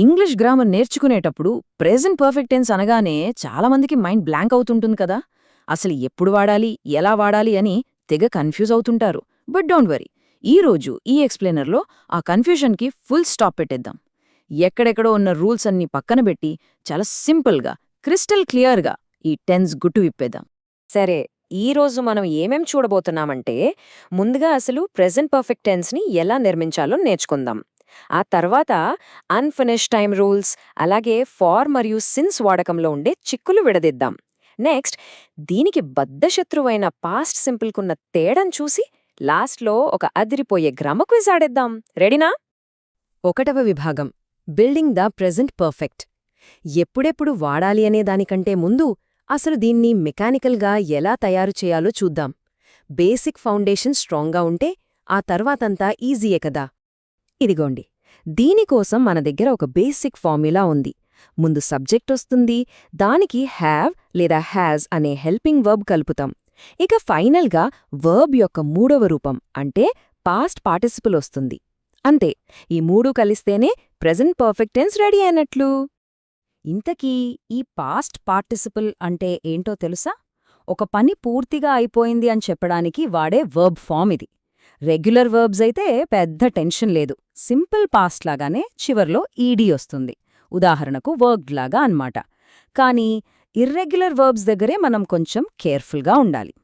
English grammar నేర్చుకునేటప్పుడు present perfect tense అనగానే చాలామందికి మైండ్ బ్లాంక్ అవుతుంటుంది కదా. అసలు ఎప్పుడు వాడాలి, ఎలా వాడాలి అని తెగ కన్ఫ్యూజ్ అవుతుంటారు. బట్ డోంట్ వరీ, ఈరోజు ఈ ఎక్స్ప్లెయినర్లో ఆ కన్ఫ్యూజన్కి ఫుల్ స్టాప్ పెట్టేద్దాం. ఎక్కడెక్కడో ఉన్న రూల్స్ అన్నీ పక్కన పెట్టి చాలా సింపుల్గా, క్రిస్టల్ క్లియర్గా ఈ టెన్స్ గుట్టు విప్పేద్దాం. సరే, ఈరోజు మనం ఏమేం చూడబోతున్నామంటే, ముందుగా అసలు ప్రెజెంట్ పర్ఫెక్ట్ టెన్స్ని ఎలా నిర్మించాలో నేర్చుకుందాం. ఆ తర్వాత అన్ఫినిష్ టైమ్ రూల్స్, అలాగే ఫార్ మరియు సిన్స్ వాడకంలో ఉండే చిక్కులు విడదిద్దాం. నెక్స్ట్, దీనికి బద్ధశత్రువైన పాస్ట్ సింపుల్కున్న తేడాను చూసి లాస్ట్లో ఒక అదిరిపోయే గ్రామర్ క్విజ్ ఆడేద్దాం. రెడీనా? 1వ విభాగం, బిల్డింగ్ ద ప్రెజెంట్ పర్ఫెక్ట్. ఎప్పుడెప్పుడు వాడాలి అనే దానికంటే ముందు అసలు దీన్ని మెకానికల్గా ఎలా తయారు చేయాలో చూద్దాం. బేసిక్ ఫౌండేషన్ స్ట్రాంగ్గా ఉంటే ఆ తర్వాతంతా ఈజీయే కదా. ఇదిగోండి, దీనికోసం మన దగ్గర ఒక బేసిక్ ఫార్ములా ఉంది. ముందు సబ్జెక్ట్ వస్తుంది, దానికి హ్యావ్ లేదా హ్యాజ్ అనే హెల్పింగ్ వర్బ్ కలుపుతాం. ఇక ఫైనల్గా వర్బ్ యొక్క 3వ రూపం అంటే పాస్ట్ పార్టిసిపుల్ వస్తుంది. అంతే, ఈ మూడు కలిస్తేనే ప్రెజెంట్ పర్ఫెక్ట్ టెన్స్ రెడీ అయినట్లు. ఇంతకీ ఈ పాస్ట్ పార్టిసిపుల్ అంటే ఏంటో తెలుసా? ఒక పని పూర్తిగా అయిపోయింది అని చెప్పడానికి వాడే వర్బ్ ఫామ్ ఇది. రెగ్యులర్ వర్బ్స్ అయితే పెద్ద టెన్షన్ లేదు, సింపుల్ పాస్ట్ లాగానే చివర్లో ఈడీ వస్తుంది. ఉదాహరణకు వర్క్డ్ లాగా అన్నమాట. కానీ ఇర్రెగ్యులర్ వర్బ్స్ దగ్గరే మనం కొంచెం కేర్ఫుల్గా ఉండాలి.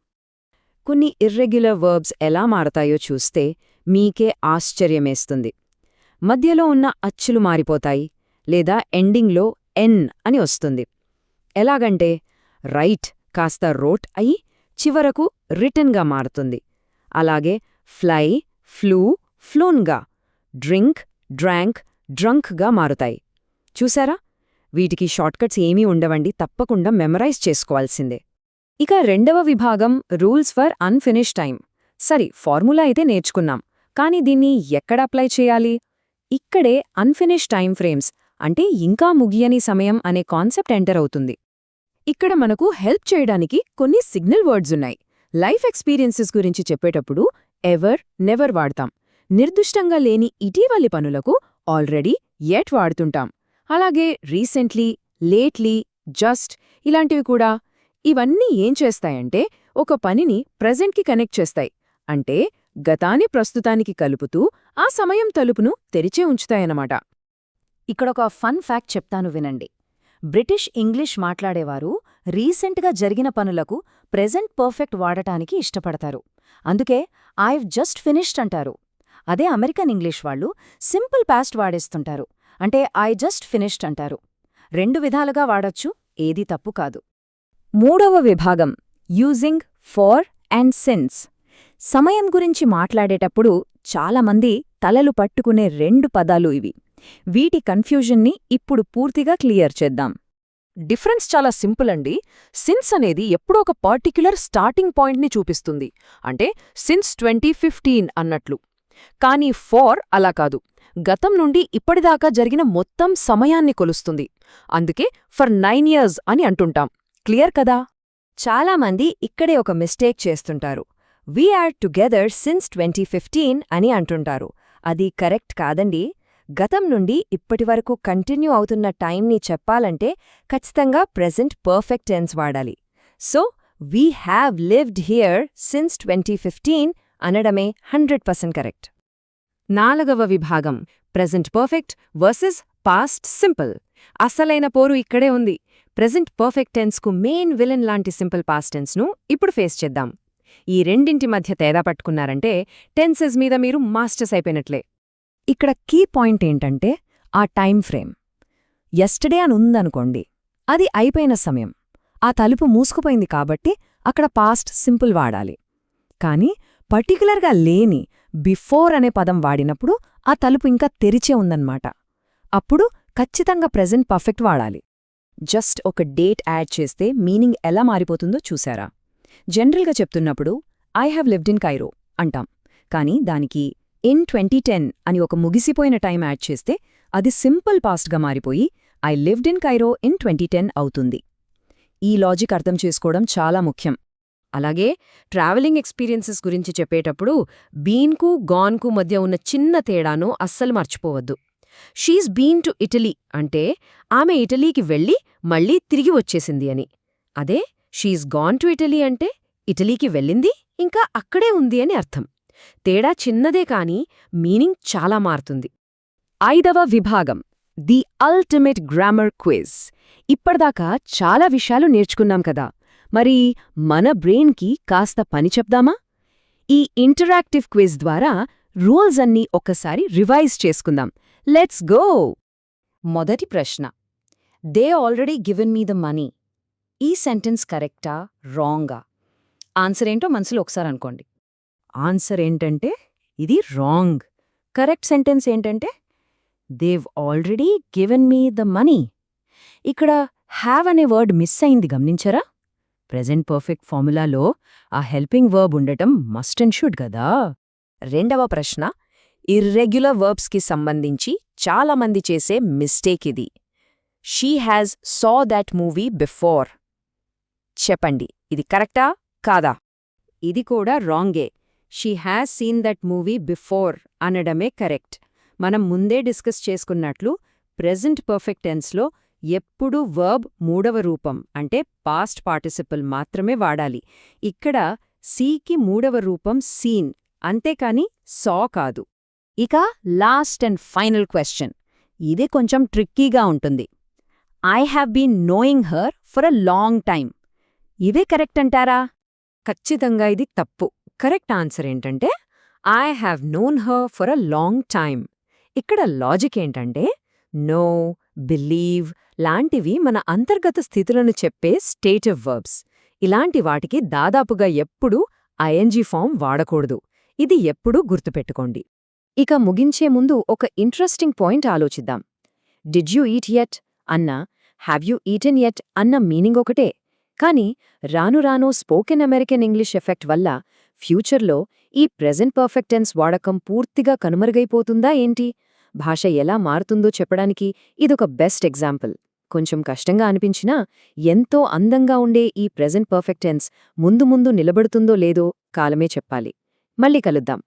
కొన్ని ఇర్రెగ్యులర్ వర్బ్స్ ఎలా మారతాయో చూస్తే మీకే ఆశ్చర్యమేస్తుంది. మధ్యలో ఉన్న అచ్చులు మారిపోతాయి, లేదా ఎండింగ్లో ఎన్ అని వస్తుంది. ఎలాగంటే రైట్ కాస్త రోట్ అయి చివరకు రిటన్గా మారుతుంది. అలాగే ఫ్లై, ఫ్లూ, ఫ్లోన్గా, డ్రింక్, డ్రాంక్, డ్రంక్గా మారుతాయి. చూసారా? వీటికి షార్ట్కట్స్ ఏమీ ఉండవండి, తప్పకుండా మెమరైజ్ చేసుకోవాల్సిందే. ఇక 2వ విభాగం, రూల్స్ ఫర్ అన్ఫినిష్ టైమ్. సరే, ఫార్ములా అయితే నేర్చుకున్నాం, కానీ దీన్ని ఎక్కడ అప్లై చేయాలి? ఇక్కడే అన్ఫినిష్ టైమ్ ఫ్రేమ్స్ అంటే ఇంకా ముగియని సమయం అనే కాన్సెప్ట్ ఎంటర్ అవుతుంది. ఇక్కడ మనకు హెల్ప్ చేయడానికి కొన్ని సిగ్నల్ వర్డ్స్ ఉన్నాయి. లైఫ్ ఎక్స్పీరియన్సెస్ గురించి చెప్పేటప్పుడు ఎవర్, నెవర్ వాడతాం. నిర్దిష్టంగా లేని ఇటీవలి పనులకు ఆల్రెడీ, యెట్ వాడుతుంటాం. అలాగే రీసెంట్లీ, లేట్లీ, జస్ట్ ఇలాంటివి కూడా. ఇవన్నీ ఏం చేస్తాయంటే ఒక పనిని ప్రెజెంట్కి కనెక్ట్ చేస్తాయి. అంటే గతాన్ని ప్రస్తుతానికి కలుపుతూ ఆ సమయం తలుపును తెరిచే ఉంచుతాయన్నమాట. ఇక్కడొక ఫన్ ఫ్యాక్ట్ చెప్తాను వినండి. బ్రిటిష్ ఇంగ్లీష్ మాట్లాడేవారు రీసెంట్గా జరిగిన పనులకు ప్రెజెంట్ పర్ఫెక్ట్ వాడటానికి ఇష్టపడతారు. అందుకే ఐవ్ జస్ట్ ఫినిష్డ్ అంటారు. అదే అమెరికన్ ఇంగ్లీష్ వాళ్ళు సింపుల్ పాస్ట్ వాడేస్తుంటారు. అంటే ఐ జస్ట్ ఫినిష్డ్ అంటారు. 2 విధాలుగా వాడొచ్చు, ఏదీ తప్పు కాదు. 3వ విభాగం, యూజింగ్ ఫార్ అండ్ సిన్స్. సమయం గురించి మాట్లాడేటప్పుడు చాలామంది తలలు పట్టుకునే 2 పదాలు ఇవి. వీటి కన్ఫ్యూజన్ని ఇప్పుడు పూర్తిగా క్లియర్ చేద్దాం. డిఫరెన్స్ చాలా సింపుల్ అండి. సిన్స్ అనేది ఎప్పుడో ఒక పర్టిక్యులర్ స్టార్టింగ్ పాయింట్ని చూపిస్తుంది, అంటే సిన్స్ 2015 అన్నట్లు. కానీ ఫార్ అలా కాదు, గతం నుండి ఇప్పటిదాకా జరిగిన మొత్తం సమయాన్ని కొలుస్తుంది. అందుకే ఫర్ 9 years అని అంటుంటాం. క్లియర్ కదా? చాలామంది ఇక్కడే ఒక మిస్టేక్ చేస్తుంటారు. వీ ఆర్ టుగెదర్ సిన్స్ 2015 అని అంటుంటారు. అది కరెక్ట్ కాదండి. గతం నుండి ఇప్పటివరకు కంటిన్యూ అవుతున్న టైంని చెప్పాలంటే ఖచ్చితంగా ప్రెజెంట్ పర్ఫెక్ట్ టెన్స్ వాడాలి. So we have lived here since 2015 అనడమే 100% correct. 4వ విభాగం, present perfect versus past simple. అసలైన పోరు ఇక్కడే ఉంది. ప్రెజెంట్ పర్ఫెక్ట్ టెన్స్కు మెయిన్ విలన్ లాంటి సింపుల్ పాస్ట్ టెన్స్ను ఇప్పుడు ఫేస్ చేద్దాం. ఈ రెండింటి మధ్య తేడా పట్టుకున్నారంటే టెన్సెస్ మీద మీరు మాస్టర్స్ అయిపోయినట్లే. ఇక్కడ కీ పాయింట్ ఏంటంటే ఆ టైం ఫ్రేమ్. యస్టర్డే అని ఉందనుకోండి, అది అయిపోయిన సమయం, ఆ తలుపు మూసుకుపోయింది కాబట్టి అక్కడ పాస్ట్ సింపుల్ వాడాలి. కానీ పర్టికులర్గా లేని బిఫోర్ అనే పదం వాడినప్పుడు ఆ తలుపు ఇంకా తెరిచే ఉందన్నమాట. అప్పుడు ఖచ్చితంగా ప్రెజెంట్ పర్ఫెక్ట్ వాడాలి. జస్ట్ ఒక డేట్ యాడ్ చేస్తే మీనింగ్ ఎలా మారిపోతుందో చూసారా? జనరల్గా చెప్తున్నప్పుడు I have lived in Cairo అంటాం, కానీ దానికి ఇన్ 2010 అని ఒక ముగిసిపోయిన టైం యాడ్ చేస్తే అది సింపుల్ పాస్ట్గా మారిపోయి I lived in Cairo in 2010 అవుతుంది. ఈ లాజిక్ అర్థం చేసుకోవడం చాలా ముఖ్యం. అలాగే ట్రావెలింగ్ ఎక్స్పీరియన్సెస్ గురించి చెప్పేటప్పుడు బీన్కు గాన్కు మధ్య ఉన్న చిన్న తేడాను అస్సలు మర్చిపోవద్దు. షీస్ బీన్ టు ఇటలీ అంటే ఆమె ఇటలీకి వెళ్ళి మళ్ళీ తిరిగి వచ్చేసింది అని. అదే షీస్ గాన్ టు ఇటలీ అంటే ఇటలీకి వెళ్ళింది ఇంకా అక్కడే ఉంది అని అర్థం. తేడా చిన్నదే కాని మీనింగ్ చాలా మారుతుంది. 5వ విభాగం ది అల్టిమేట్ గ్రామర్ క్విజ్. ఇప్పటిదాకా చాలా విషయాలు నేర్చుకున్నాం కదా, మరి మన బ్రెయిన్కి కాస్త పని చెప్దామా? ఈ ఇంటరాక్టివ్ క్విజ్ ద్వారా రూల్స్ అన్నీ ఒక్కసారి రివైజ్ చేసుకుందాం. Let's go! మొదటి ప్రశ్న, they already given me the money. ఈ సెంటెన్స్ కరెక్టా రాంగా? ఆన్సర్ ఏంటో మనసులో ఒకసారి అనుకోండి. ఆన్సర్ ఏంటంటే ఇది రాంగ్. కరెక్ట్ సెంటెన్స్ ఏంటంటే they've already given me the money. ఇక్కడ హ్యావ్ అనే వర్డ్ మిస్ అయింది, గమనించరా? ప్రెజెంట్ పర్ఫెక్ట్ ఫార్ములాలో ఆ హెల్పింగ్ వర్బ్ ఉండటం మస్ట్ అండ్ షుడ్ కదా. రెండవ ప్రశ్న, ఇర్రెగ్యులర్ వర్బ్స్కి సంబంధించి చాలామంది చేసే మిస్టేక్ ఇది. She has saw that movie before. చెప్పండి, ఇది కరెక్టా కాదా? ఇది కూడా రాంగే. She has seen that movie before అనడమే కరెక్ట్. మనం ముందే డిస్కస్ చేసుకున్నట్లు ప్రెజెంట్ పర్ఫెక్ట్ టెన్స్లో ఎప్పుడూ వర్బ్ మూడవ రూపం అంటే పాస్ట్ పార్టిసిపల్ మాత్రమే వాడాలి. ఇక్కడ సీకి మూడవ రూపం సీన్, అంతేకాని సా కాదు. ఇక లాస్ట్ అండ్ ఫైనల్ క్వశ్చన్, ఇది కొంచెం ట్రిక్కీగా ఉంటుంది. I have been knowing her for a long time. ఇదే కరెక్ట్ అంటారా? ఖచ్చితంగా ఇది తప్పు. కరెక్ట్ ఆన్సర్ ఏంటంటే I have known her for a long time. ఇక్కడ లాజిక్ ఏంటంటే నో, బిలీవ్ లాంటివి మన అంతర్గత స్థితులను చెప్పే స్టేటివ్ వర్బ్స్. ఇలాంటి వాటికి దాదాపుగా ఎప్పుడూ ఐఎన్జీ ఫామ్ వాడకూడదు. ఇది ఎప్పుడూ గుర్తుపెట్టుకోండి. ఇక ముగించే ముందు ఒక ఇంట్రెస్టింగ్ పాయింట్ ఆలోచిద్దాం. డిడ్ యూ ఈట్ యెట్ అన్న హ్యావ్ యూ ఈటెన్ యెట్ అన్న మీనింగ్ ఒకటే. కానీ రాను రాను స్పోకెన్ అమెరికన్ ఇంగ్లీష్ ఎఫెక్ట్ వల్ల ఫ్యూచర్లో ఈ ప్రెజెంట్ పర్ఫెక్ట్ టెన్స్ వాడకం పూర్తిగా కనుమరుగైపోతుందా ఏంటి? భాష ఎలా మారుతుందో చెప్పడానికి ఇదొక బెస్ట్ ఎగ్జాంపుల్. కొంచెం కష్టంగా అనిపించినా ఎంతో అందంగా ఉండే ఈ ప్రెజెంట్ పర్ఫెక్ట్ టెన్స్ ముందు ముందు నిలబడుతుందో లేదో కాలమే చెప్పాలి. మళ్ళీ కలుద్దాం.